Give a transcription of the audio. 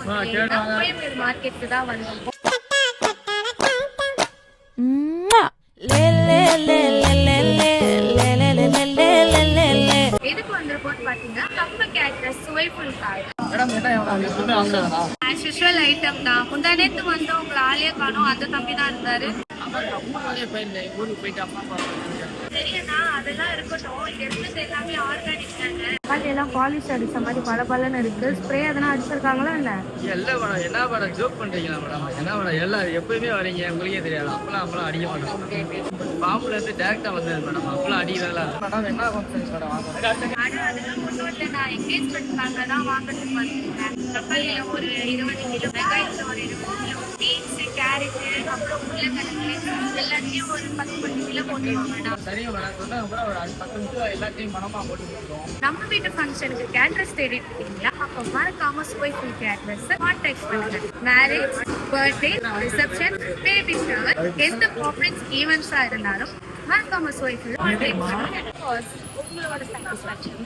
Market தான் வந்தோம். எதுக்கு வந்திருக்கோம்னு பாத்தீங்கன்னா கம்ப கேட்ரஸ் சுவைஃபுல் கார்டு ஆஸ் யூஷுவல் ஐட்டம் தான். முந்தானேத்து வந்து உங்களை ஆளே காணோம், அந்த தம்பி தான் இருந்தாரு. சரியா, அதெல்லாம் இருக்கட்டும். எடுத்தது எல்லாமே ஆர்கானிக் தானே. எல்லாம் பாலிஷ் அடிச்ச மாதிரி பல பலன்னு இருக்கு. ஸ்ப்ரே அதெல்லாம் அடிச்சிருக்காங்களா என்ன? என்ன மேடம் ஜோக் பண்றீங்களா மேடம்? என்ன மேடம் எல்லாம் எப்பயுமே வரீங்க, உங்களுக்கே தெரியாது. அப்பெல்லாம் அடிக்க மாட்டோம். பாம்புல இருந்து டேரக்டா வந்தது மேடம். அப்பெல்லாம் அடிக்கிறதெல்லாம் மேடம். என்ன ஃபங்க்ஷன் மேடம்? அதெல்லாம் கொண்டு வந்து நான் என்கேஜ்மெண்ட்காக தான் வாங்குறதுக்கு வந்துருக்கேன். தக்காளியில ஒரு 20 கிலோ, வெங்காயத்துல ஒரு 20 கிலோ, பீன்ஸ், கேரட், அப்புறம் உருளைக்கிழங்கு எல்லாத்தையும் ஒரு 10 கிலோ போட்டுருவாங்க மேடம். சரிங்க மேடம், சொன்னா ஒரு 10 நிமிஷம் எல்லாத்தையும் மனமா போட்டு கொடுத்துருவோம். நம்ம வீட்டு ஃபங்க்ஷனுக்கு கேட்ரஸ் தேடிட்டு இருக்கீங்களா? அப்போ மறக்காம சுவைஃபுல் கேட்ரஸ் கான்டாக்ட் பண்ணுங்க. Marriage, birthday, reception, baby shower, எந்த கார்ப்பரேட் ஈவெண்ட்ஸா இருந்தாலும் மறக்காம சுவைஃபுல் கான்டாக்ட் பண்ணுங்க. உங்களோட சாட்டிஸ்ஃபேக்ஷன்